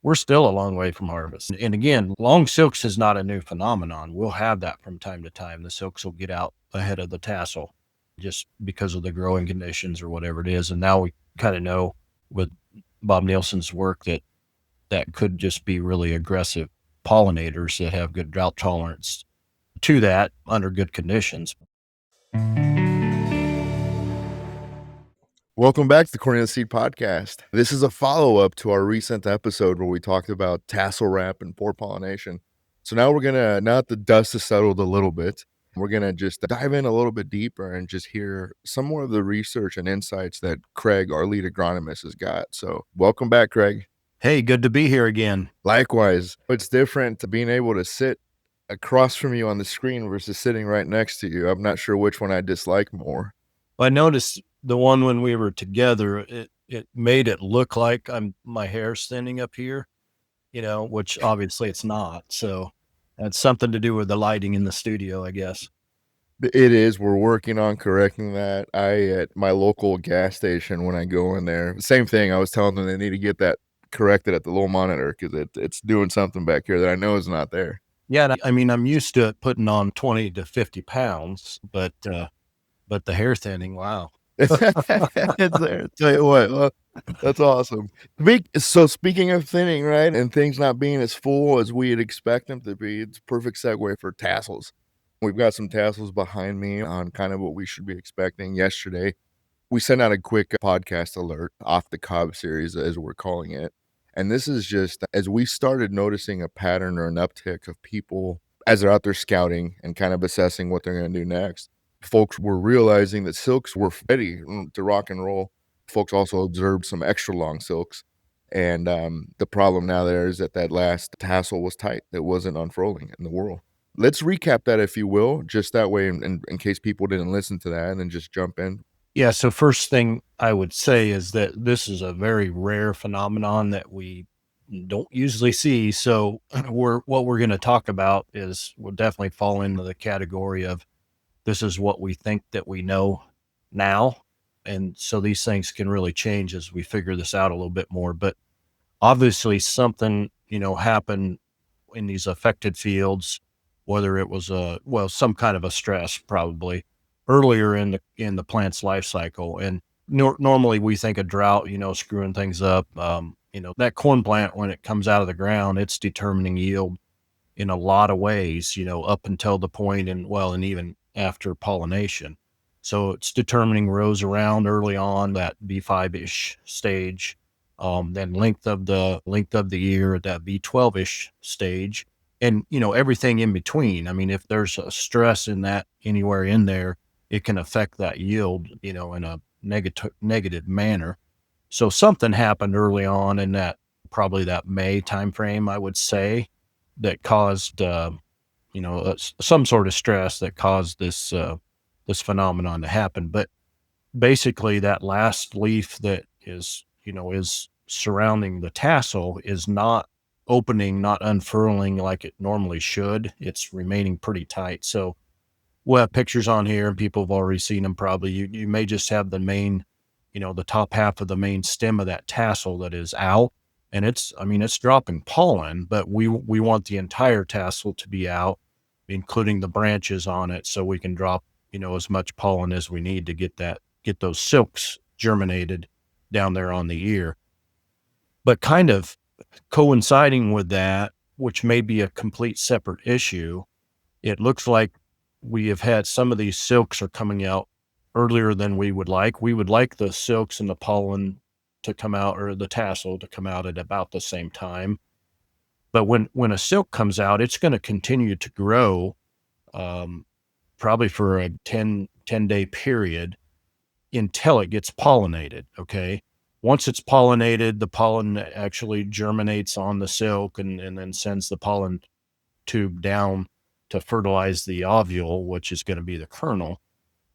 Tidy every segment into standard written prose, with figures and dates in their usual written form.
we're still a long way from harvest. And again, long silks is not a new phenomenon. We'll have that from time to time. The silks will get out ahead of the tassel just because of the growing conditions or whatever it is. And now we kind of know with Bob Nielsen's work that could just be really aggressive pollinators that have good drought tolerance to that under good conditions. Welcome back to the Cornelius Seed Podcast. This is a follow-up to our recent episode where we talked about tassel wrap and poor pollination. So now now that the dust has settled a little bit, we're going to just dive in a little bit deeper and just hear some more of the research and insights that Craig, our lead agronomist, has got. So welcome back, Craig. Hey, good to be here again. Likewise. It's different to being able to sit across from you on the screen versus sitting right next to you. I'm not sure which one I dislike more. Well, I noticed the one when we were together, it made it look like my hair's thinning up here, which obviously it's not. So that's something to do with the lighting in the studio, I guess. It is. We're working on correcting that. At my local gas station, when I go in there, same thing. I was telling them they need to get that corrected at the little monitor because it's doing something back here that I know is not there. Yeah, I mean, I'm used to it putting on 20 to 50 pounds, but the hair thinning, wow. It's there. Tell you what, well, that's awesome. So speaking of thinning, right, and things not being as full as we'd expect them to be, it's a perfect segue for tassels. We've got some tassels behind me on kind of what we should be expecting. Yesterday, we sent out a quick podcast alert, off the cob series, as we're calling it. And this is just as we started noticing a pattern or an uptick of people as they're out there scouting and kind of assessing what they're going to do next. Folks were realizing that silks were ready to rock and roll. Folks also observed some extra long silks. And the problem now there is that last tassel was tight. It wasn't unfurling in the whirl. Let's recap that, if you will, just that way in case people didn't listen to that, and then just jump in. Yeah, so first thing I would say is that this is a very rare phenomenon that we don't usually see. So what we're going to talk about will definitely fall into the category of this is what we think that we know now. And so these things can really change as we figure this out a little bit more. But obviously something, happened in these affected fields, whether it was some kind of a stress probably earlier in the plant's life cycle. And normally we think of drought, screwing things up. That corn plant, when it comes out of the ground, it's determining yield in a lot of ways, up until the point and even after pollination. So it's determining rows around early on, that B5-ish stage, then length of the ear at that B12-ish stage, and everything in between. I mean, if there's a stress in that anywhere in there, it can affect that yield, in a negative manner. So something happened early on in probably that May timeframe, I would say, that caused some sort of stress that caused this phenomenon to happen. But basically that last leaf that is surrounding the tassel is not opening, not unfurling like it normally should. It's remaining pretty tight. So we'll have pictures on here, and people have already seen them probably. You may just have the main, the top half of the main stem of that tassel that is out, and it's dropping pollen, but we want the entire tassel to be out, including the branches on it, so we can drop, as much pollen as we need to get those silks germinated down there on the ear. But kind of coinciding with that, which may be a complete separate issue, it looks like we have had some of these silks are coming out earlier than we would like. We would like the silks and the pollen to come out, or the tassel to come out at about the same time. But when a silk comes out, it's going to continue to grow, probably for a 10-day period until it gets pollinated. Okay. Once it's pollinated, the pollen actually germinates on the silk and then sends the pollen tube down to fertilize the ovule, which is going to be the kernel.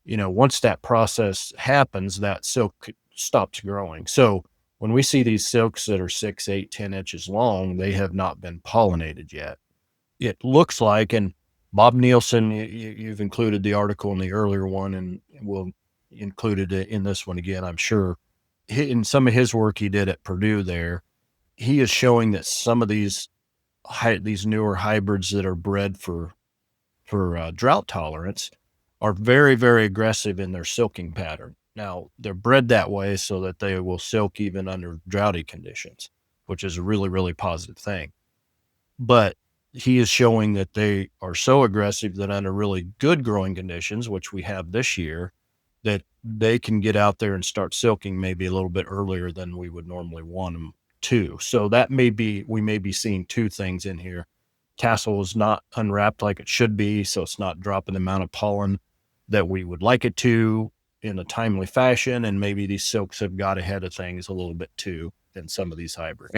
Once that process happens, that silk stops growing. So when we see these silks that are 6, 8, 10 inches long, they have not been pollinated yet. It looks like, and Bob Nielsen, you've included the article in the earlier one, and we'll include it in this one again, I'm sure. In some of his work he did at Purdue there, he is showing that some of these newer hybrids that are bred for drought tolerance are very, very aggressive in their silking pattern. Now, they're bred that way so that they will silk even under droughty conditions, which is a really, really positive thing. But he is showing that they are so aggressive that under really good growing conditions, which we have this year, that they can get out there and start silking maybe a little bit earlier than we would normally want them to. So we may be seeing two things in here. Tassel is not unwrapped like it should be, so it's not dropping the amount of pollen that we would like it to in a timely fashion. And maybe these silks have got ahead of things a little bit too in some of these hybrids.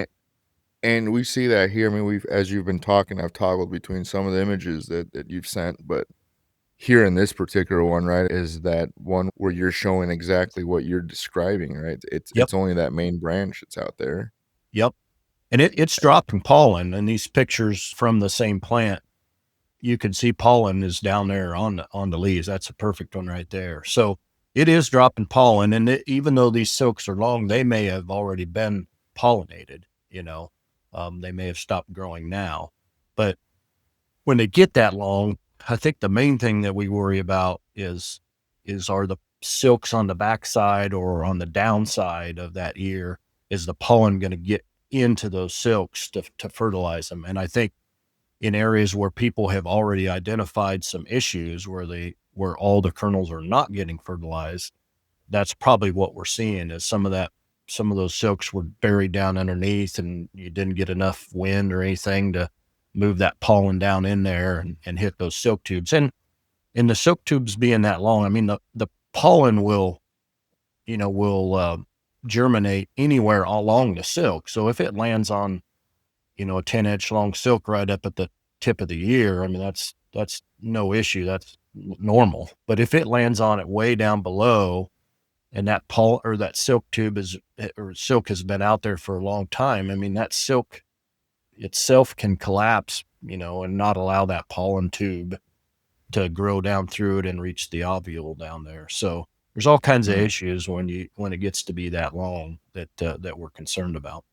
And we see that here. I mean, as you've been talking, I've toggled between some of the images that you've sent, but here in this particular one, right, is that one where you're showing exactly what you're describing, right? Yep. It's only that main branch that's out there. Yep. And it's dropping pollen. And these pictures from the same plant, you can see pollen is down there on the leaves. That's a perfect one right there. So it is dropping pollen. And even though these silks are long, they may have already been pollinated, they may have stopped growing now. But when they get that long, I think the main thing that we worry about is are the silks on the backside or on the downside of that ear, is the pollen going to get into those silks to fertilize them? And I think in areas where people have already identified some issues where all the kernels are not getting fertilized, that's probably what we're seeing is some of those silks were buried down underneath and you didn't get enough wind or anything to move that pollen down in there and hit those silk tubes. And in the silk tubes being that long, I mean, the pollen will germinate anywhere along the silk. So if it lands on, a 10-inch long silk right up at the tip of the ear, I mean, that's no issue. That's normal. But if it lands on it way down below and that that silk tube silk has been out there for a long time, I mean, that silk itself can collapse, and not allow that pollen tube to grow down through it and reach the ovule down there. So there's all kinds of issues when it gets to be that long that we're concerned about.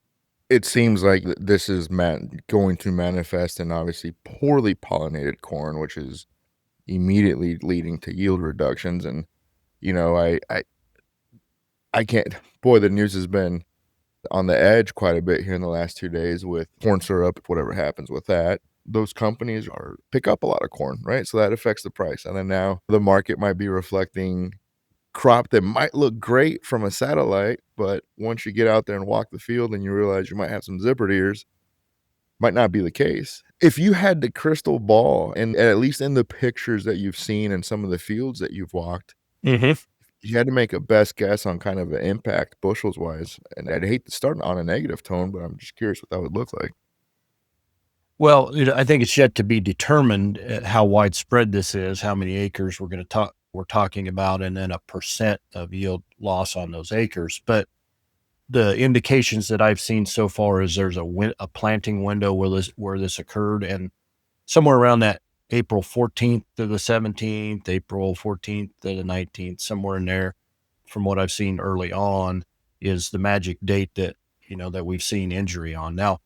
It seems like this is going to manifest in obviously poorly pollinated corn, which is immediately leading to yield reductions. And, I can't, boy, the news has been on the edge quite a bit here in the last 2 days with corn syrup, whatever happens with that. Those companies pick up a lot of corn, right? So that affects the price. And then now the market might be reflecting crop that might look great from a satellite, but once you get out there and walk the field and you realize you might have some zippered ears, might not be the case. If you had the crystal ball, and at least in the pictures that you've seen and some of the fields that you've walked, you had to make a best guess on kind of an impact bushels wise. And I'd hate to start on a negative tone, but I'm just curious what that would look like. Well, I think it's yet to be determined how widespread this is, how many acres we're talking about, and then a percent of yield loss on those acres. But the indications that I've seen so far is there's a planting window where this occurred, and somewhere around that April 14th to the 17th, April 14th to the 19th, somewhere in there, from what I've seen early on, is the magic date that we've seen injury on. Now,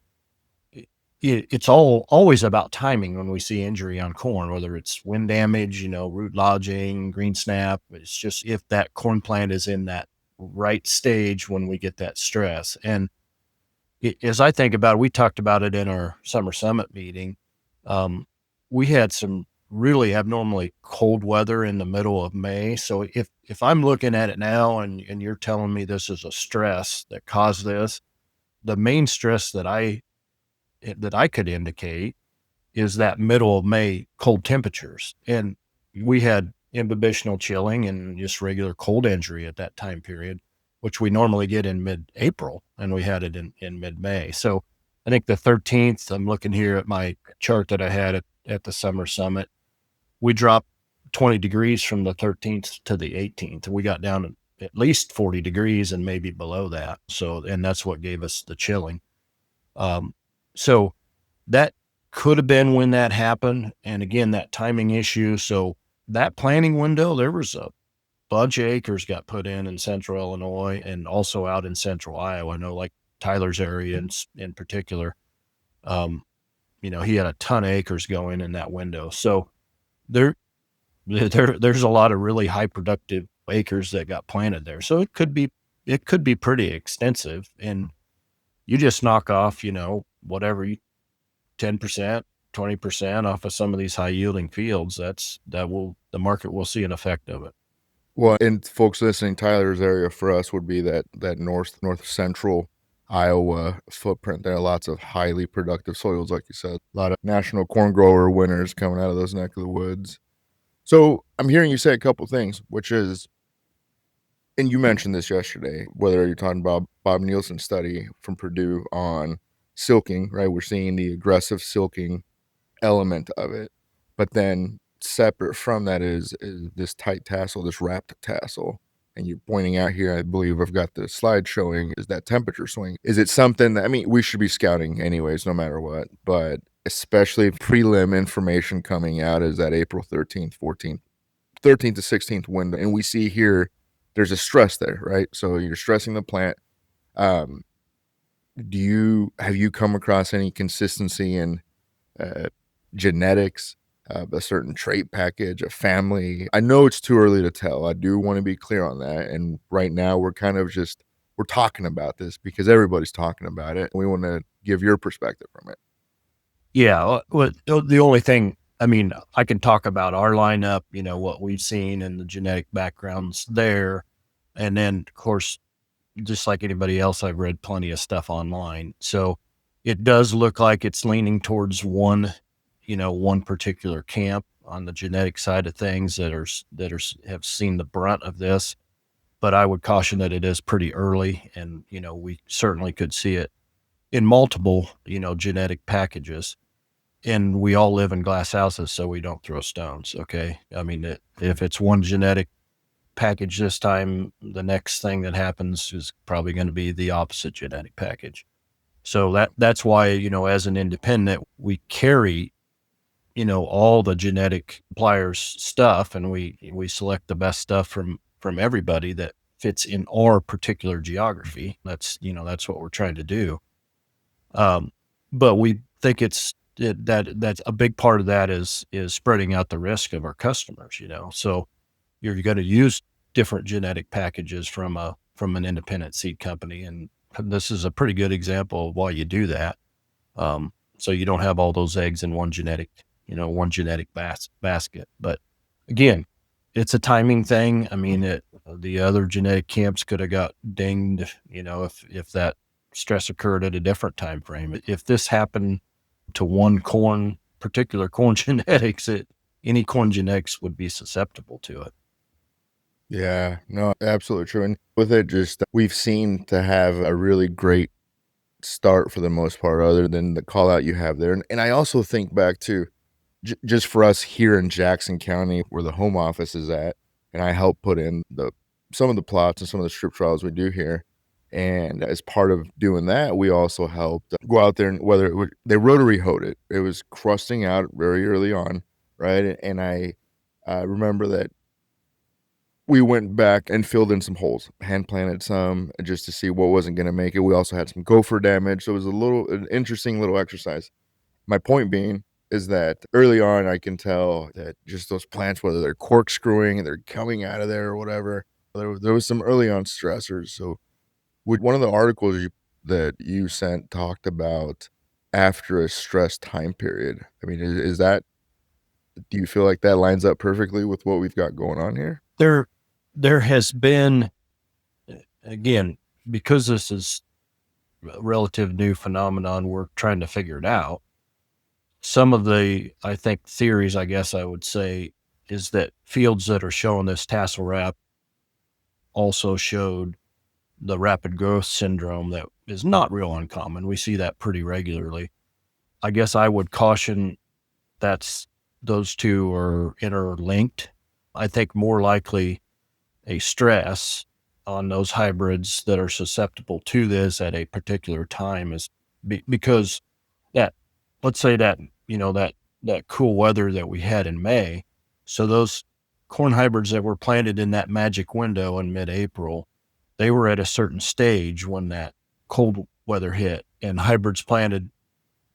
it's always about timing when we see injury on corn, whether it's wind damage, root lodging, green snap. It's just if that corn plant is in that right stage when we get that stress. And as I think about it, we talked about it in our summer summit meeting. We had some really abnormally cold weather in the middle of May. So if I'm looking at it now and you're telling me this is a stress that caused this, the main stress that I could indicate is that middle of May cold temperatures. And we had imbibitional chilling and just regular cold injury at that time period, which we normally get in mid-April, and we had it in mid-May. So I think the 13th, I'm looking here at my chart that I had at the summer summit, we dropped 20 degrees from the 13th to the 18th. We got down at least 40 degrees and maybe below that. So, and that's what gave us the chilling. So that could have been when that happened. And again, that timing issue. So that planting window, there was a bunch of acres got put in central Illinois and also out in central Iowa. I know, like Tyler's area in particular. He had a ton of acres going in that window. So there's a lot of really high productive acres that got planted there. So it could be pretty extensive, and you just knock off, whatever 10%, 20% off of some of these high yielding fields. The market will see an effect of it. Well, and folks listening, Tyler's area for us would be that north central Iowa footprint. There are lots of highly productive soils, like you said. A lot of national corn grower winners coming out of those neck of the woods. So I'm hearing you say a couple things, which is, and you mentioned this yesterday, whether you're talking about Bob Nielsen study from Purdue on silking, right? We're seeing the aggressive silking element of it, but then separate from that is this tight tassel, this wrapped tassel. And you're pointing out here, I believe I've got the slide showing, is that temperature swing. Is it something that, I mean, we should be scouting anyways, no matter what, but especially prelim information coming out is that April 13th, 14th to 16th window. And we see here, there's a stress there, right? So you're stressing the plant. Have you come across any consistency in genetics, a certain trait package, a family? I know it's too early to tell. I do want to be clear on that. And right now we're kind of we're talking about this because everybody's talking about it. We want to give your perspective from it. Yeah. Well, the only thing, I mean, I can talk about our lineup, what we've seen and the genetic backgrounds there. And then, of course, just like anybody else, I've read plenty of stuff online. So it does look like it's leaning towards one particular camp on the genetic side of things that have seen the brunt of this. But I would caution that it is pretty early, and we certainly could see it in multiple genetic packages. And we all live in glass houses, so we don't throw stones. Okay, I mean, if it's one genetic package this time, the next thing that happens is probably going to be the opposite genetic package. So that's why, as an independent, we carry, all the genetic suppliers stuff, and we select the best stuff from everybody that fits in our particular geography. That's what we're trying to do. But we think that's a big part of that is spreading out the risk of our customers, so you're going to use different genetic packages from an independent seed company. And this is a pretty good example of why you do that. So you don't have all those eggs in one genetic basket. But again, it's a timing thing. I mean, the other genetic camps could have got dinged, if that stress occurred at a different time frame. If this happened to one particular corn genetics, any corn genetics would be susceptible to it. Yeah, no, absolutely true. And with it, we've seen to have a really great start for the most part, other than the call out you have there. And I also think back to just for us here in Jackson County, where the home office is at, and I help put in some of the plots and some of the strip trials we do here. And as part of doing that, we also helped go out there, and they rotary hoed it. It was crusting out very early on, right? And I remember that we went back and filled in some holes, hand planted some just to see what wasn't going to make it. We also had some gopher damage. So it was an interesting little exercise. My point being is that early on, I can tell that just those plants, whether they're corkscrewing and they're coming out of there or whatever, there was some early on stressors. So one of the articles that you sent talked about after a stress time period. I mean, do you feel like that lines up perfectly with what we've got going on here? There has been, again, because this is a relative new phenomenon, we're trying to figure it out. Some of the, I think, theories, I guess I would say, is that fields that are showing this tassel wrap also showed the rapid growth syndrome that is not real uncommon. We see that pretty regularly. I guess I would caution those two are interlinked. I think more likely a stress on those hybrids that are susceptible to this at a particular time is because let's say that cool weather that we had in May. So those corn hybrids that were planted in that magic window in mid-April, they were at a certain stage when that cold weather hit, and hybrids planted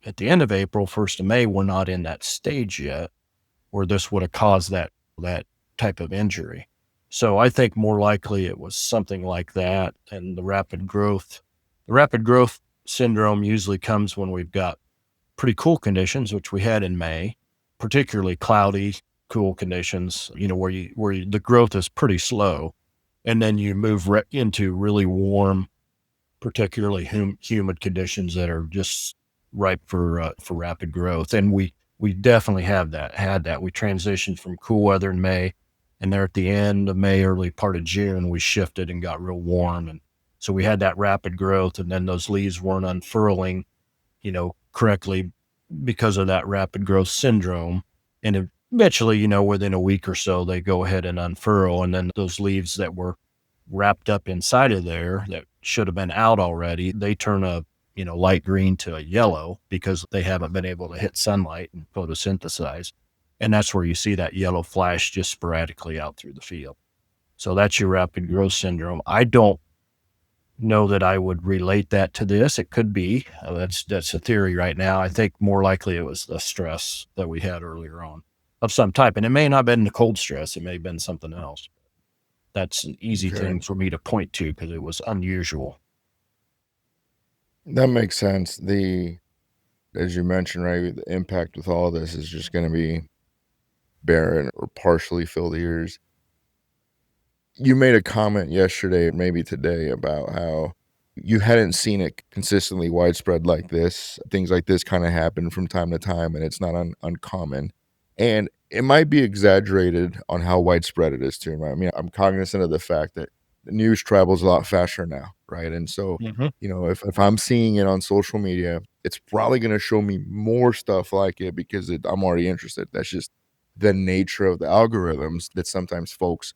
at the end of April, 1st of May, were not in that stage yet where this would have caused that type of injury. So I think more likely it was something like that. And the rapid growth syndrome usually comes when we've got pretty cool conditions, which we had in May, particularly cloudy, cool conditions, where the growth is pretty slow. And then you move into really warm, particularly humid conditions that are just ripe for rapid growth. And we definitely had that. We transitioned from cool weather in May, and there at the end of May, early part of June, we shifted and got real warm. And so we had that rapid growth, and then those leaves weren't unfurling, correctly because of that rapid growth syndrome. And eventually, within a week or so, they go ahead and unfurl. And then those leaves that were wrapped up inside of there that should have been out already, they turn a light green to a yellow because they haven't been able to hit sunlight and photosynthesize. And that's where you see that yellow flash just sporadically out through the field. So that's your rapid growth syndrome. I don't know that I would relate that to this. It could be. That's a theory right now. I think more likely it was the stress that we had earlier on of some type. And it may not have been the cold stress. It may have been something else. That's an easy thing for me to point to because it was unusual. That makes sense. As you mentioned, right, the impact with all this is just going to be barren or partially filled ears. You made a comment yesterday, maybe today, about how you hadn't seen it consistently widespread like this. Things like this kind of happen from time to time, and it's not uncommon. And it might be exaggerated on how widespread it is too, right? I mean, I'm cognizant of the fact that the news travels a lot faster now, right? And so, if I'm seeing it on social media, it's probably going to show me more stuff like it because I'm already interested. That's just the nature of the algorithms that sometimes folks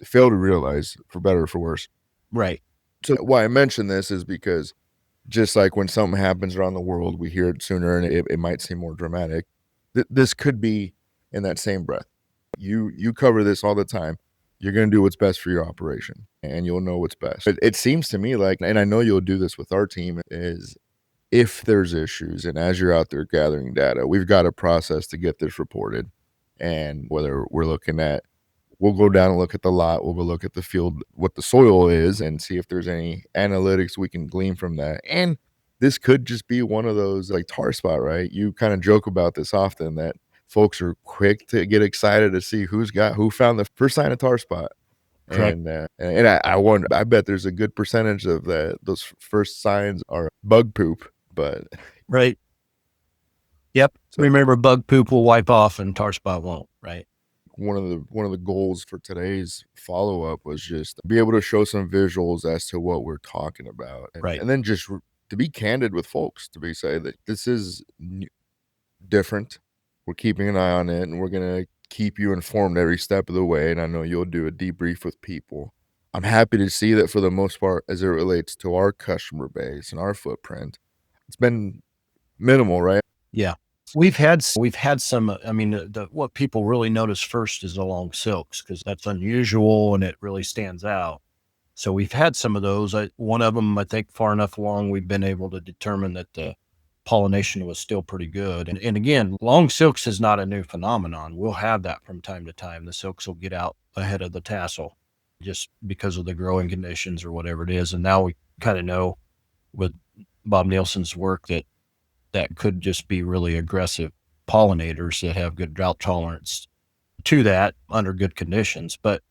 fail to realize, for better or for worse. Right. So why I mention this is because just like when something happens around the world, we hear it sooner and it might seem more dramatic. This could be in that same breath. You cover this all the time. You're going to do what's best for your operation and you'll know what's best. It seems to me like, and I know you'll do this with our team, is if there's issues and as you're out there gathering data, we've got a process to get this reported. And whether we're looking at, we'll go down and look at the lot, we'll go look at the field, what the soil is, and see if there's any analytics we can glean from that. And this could just be one of those like tar spot, right? You kind of joke about this often that folks are quick to get excited to see who found the first sign of tar spot. Correct. And I wonder, I bet there's a good percentage of those first signs are bug poop, but right. Yep. So, remember, bug poop will wipe off and tar spot won't, right? One of the goals for today's follow-up was just be able to show some visuals as to what we're talking about. Right. And then just to be candid with folks, to say that this is different. We're keeping an eye on it and we're going to keep you informed every step of the way. And I know you'll do a debrief with people. I'm happy to see that for the most part, as it relates to our customer base and our footprint, it's been minimal, right? Yeah. We've had some, I mean, what people really notice first is the long silks because that's unusual and it really stands out. So we've had some of those. One of them, I think far enough along, we've been able to determine that the pollination was still pretty good. And again, long silks is not a new phenomenon. We'll have that from time to time. The silks will get out ahead of the tassel just because of the growing conditions or whatever it is. And now we kind of know with Bob Nielsen's work that could just be really aggressive pollinators that have good drought tolerance to that under good conditions. But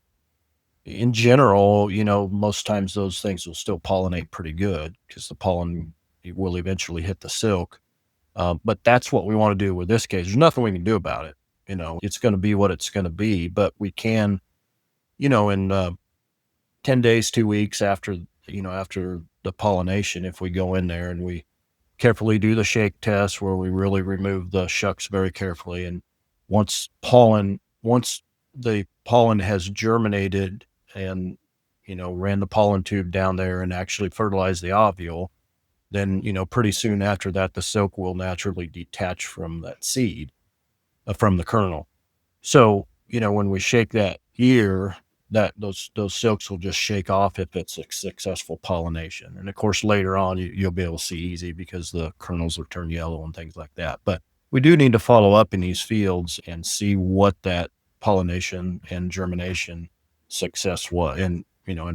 in general, most times those things will still pollinate pretty good because the pollen will eventually hit the silk. But that's what we want to do with this case. There's nothing we can do about it. It's going to be what it's going to be, but we can, in 10 days, 2 weeks after the pollination, if we go in there and we carefully do the shake test where we really remove the shucks very carefully. And once the pollen has germinated and, ran the pollen tube down there and actually fertilized the ovule, then, pretty soon after that, the silk will naturally detach from that seed, from the kernel. So, when we shake that ear, those silks will just shake off if it's a successful pollination. And of course, later on, you'll be able to see easy because the kernels will turn yellow and things like that. But we do need to follow up in these fields and see what that pollination and germination success was, and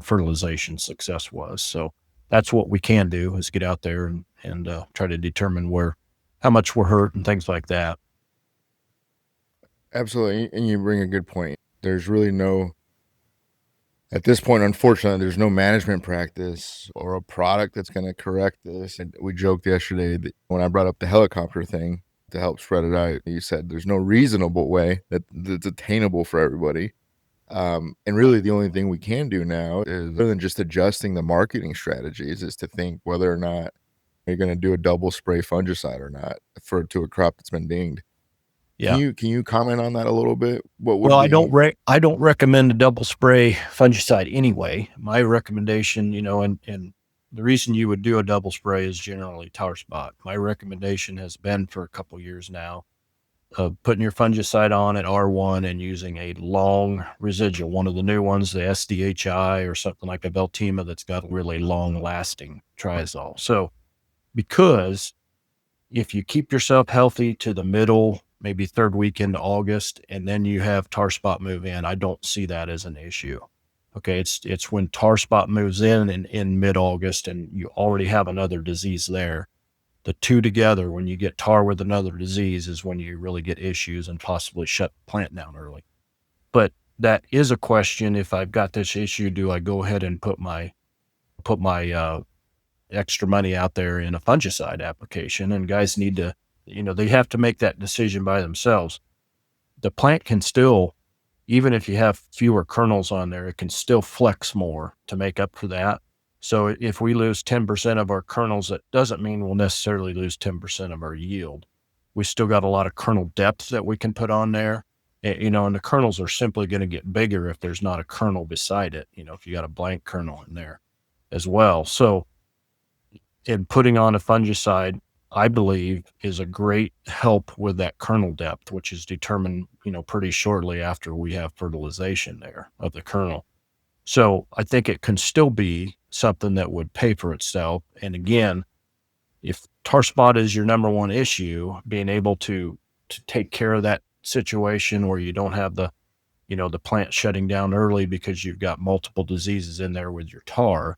fertilization success was. So that's what we can do, is get out there and try to determine how much we're hurt and things like that. Absolutely. And you bring a good point. There's really at this point, unfortunately, there's no management practice or a product that's going to correct this. And we joked yesterday that when I brought up the helicopter thing to help spread it out, you said there's no reasonable way that's attainable for everybody. And really the only thing we can do now is, other than just adjusting the marketing strategies, is to think whether or not you're going to do a double spray fungicide or not to a crop that's been dinged. Yeah. Can you comment on that a little bit? I don't recommend a double spray fungicide anyway. My recommendation, and the reason you would do a double spray is generally tar spot. My recommendation has been for a couple years now of putting your fungicide on at R1 and using a long residual, one of the new ones, the SDHI or something like a Veltima that's got a really long lasting triazole. So because if you keep yourself healthy to the middle, maybe third week into August, and then you have tar spot move in, I don't see that as an issue. Okay. It's when tar spot moves in mid-August and you already have another disease there. The two together, when you get tar with another disease, is when you really get issues and possibly shut the plant down early. But that is a question. If I've got this issue, do I go ahead and put my extra money out there in a fungicide application? And guys need to, they have to make that decision by themselves. The plant can still, even if you have fewer kernels on there, it can still flex more to make up for that. So if we lose 10% of our kernels, that doesn't mean we'll necessarily lose 10% of our yield. We still got a lot of kernel depth that we can put on there. And the kernels are simply going to get bigger if there's not a kernel beside it, if you got a blank kernel in there as well. So in putting on a fungicide, I believe, is a great help with that kernel depth, which is determined, pretty shortly after we have fertilization there of the kernel. So I think it can still be something that would pay for itself. And again, if tar spot is your number one issue, being able to take care of that situation where you don't have the plant shutting down early because you've got multiple diseases in there with your tar,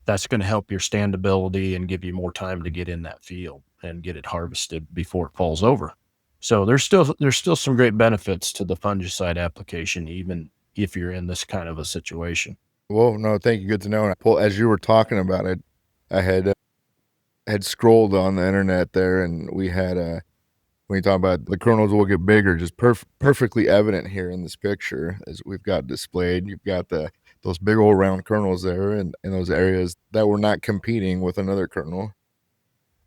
that's going to help your standability and give you more time to get in that field and get it harvested before it falls over. So there's still some great benefits to the fungicide application, even if you're in this kind of a situation. Well, no, thank you. Good to know. As you were talking about it, I had scrolled on the internet there, and we had when you talk about the kernels will get bigger, just perfectly evident here in this picture as we've got displayed. You've got those big old round kernels there, and in those areas that were not competing with another kernel.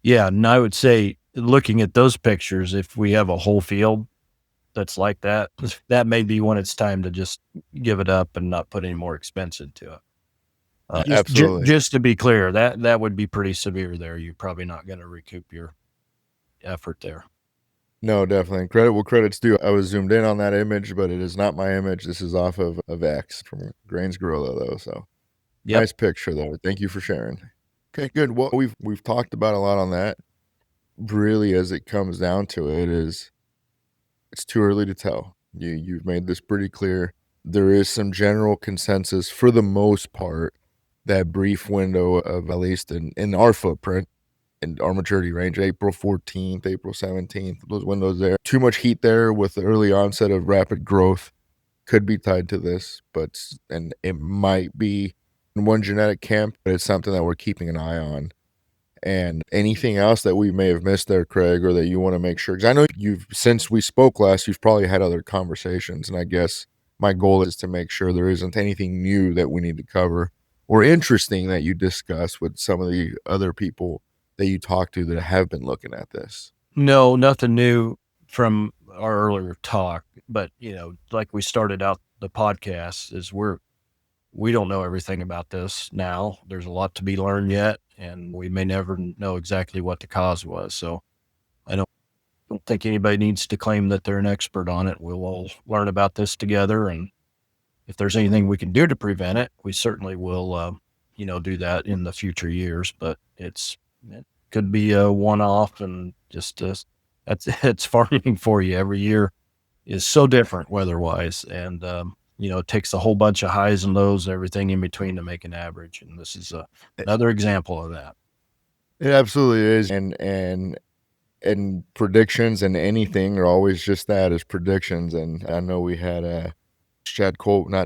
Yeah, and I would say, looking at those pictures, if we have a whole field that's like that, that may be when it's time to just give it up and not put any more expense into it. Absolutely. Just to be clear, that would be pretty severe there. You're probably not going to recoup your effort there. No, definitely. Credit where credit's due. I was zoomed in on that image, but it is not my image. This is off of X from Grains Gorilla, though. So Nice picture, though. Thank you for sharing. Okay, good. Well, we've talked about a lot on that. Really, as it comes down to it, it's too early to tell. You've made this pretty clear. There is some general consensus for the most part. That brief window of, at least in our footprint, in our maturity range, April 14th, April 17th, those windows there. Too much heat there with the early onset of rapid growth could be tied to this, and it might be in one genetic camp, but it's something that we're keeping an eye on. And anything else that we may have missed there, Craig, or that you want to make sure, because I know since we spoke last, you've probably had other conversations, and I guess my goal is to make sure there isn't anything new that we need to cover or interesting that you discuss with some of the other people that you talk to that have been looking at this. No, nothing new from our earlier talk, but like we started out the podcast, is we don't know everything about this now. There's a lot to be learned yet, and we may never know exactly what the cause was. So I don't think anybody needs to claim that they're an expert on it. We'll all learn about this together and if there's anything we can do to prevent it, we certainly will, do that in the future years. But it could be a one-off, and just it's farming for you. Every year is so different weather-wise, and it takes a whole bunch of highs and lows and everything in between to make an average. And this is another example of that. It absolutely is. And predictions and anything are always just that, is predictions. And I know we had not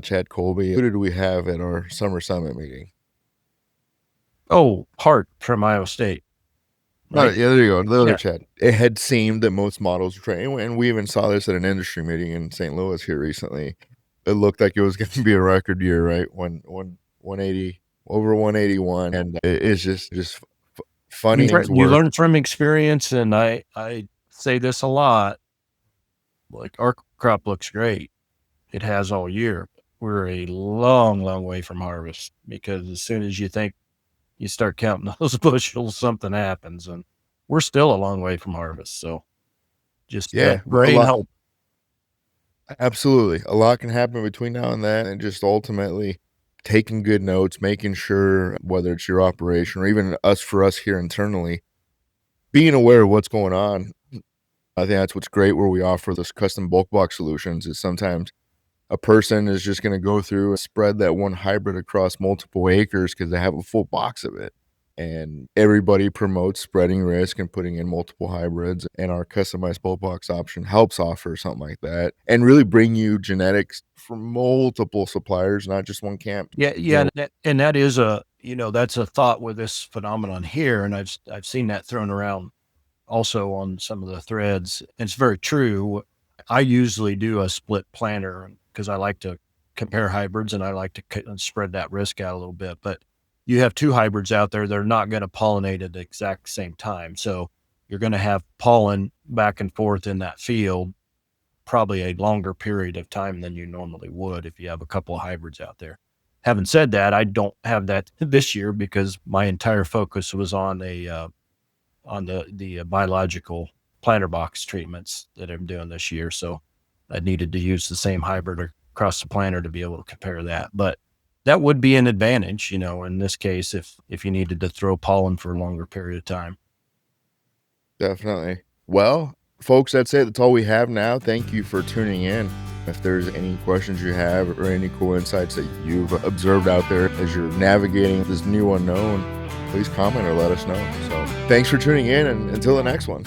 Chad Colby. Who did we have at our summer summit meeting? Oh, Hart from Iowa State. Right? Yeah, there you go. The other Chad. It had seemed that most models were trying, and we even saw this at an industry meeting in St. Louis here recently. It looked like it was going to be a record year, right? 180, over 181, and it's just funny. You learn from experience, and I say this a lot. Like, our crop looks great. It has all year. We're a long, long way from harvest, because as soon as you think you start counting those bushels, something happens, and we're still a long way from harvest. So just rain help. Absolutely. A lot can happen between now and then, and just ultimately taking good notes, making sure, whether it's your operation or even for us here internally, being aware of what's going on. I think that's what's great where we offer this custom bulk box solutions, is sometimes a person is just going to go through and spread that one hybrid across multiple acres because they have a full box of it. And everybody promotes spreading risk and putting in multiple hybrids. And our customized bulk box option helps offer something like that, and really bring you genetics from multiple suppliers, not just one camp. Yeah. And that is that's a thought with this phenomenon here. And I've seen that thrown around also on some of the threads. And it's very true. I usually do a split planter because I like to compare hybrids, and I like to spread that risk out a little bit. But you have two hybrids out there, they're not going to pollinate at the exact same time. So you're going to have pollen back and forth in that field, probably a longer period of time than you normally would if you have a couple of hybrids out there. Having said that, I don't have that this year because my entire focus was on the biological planter box treatments that I'm doing this year. So I needed to use the same hybrid across the planter to be able to compare that. But that would be an advantage, in this case, if you needed to throw pollen for a longer period of time. Definitely. Well, folks, that's it. That's all we have now. Thank you for tuning in. If there's any questions you have or any cool insights that you've observed out there as you're navigating this new unknown, please comment or let us know. So thanks for tuning in, and until the next one.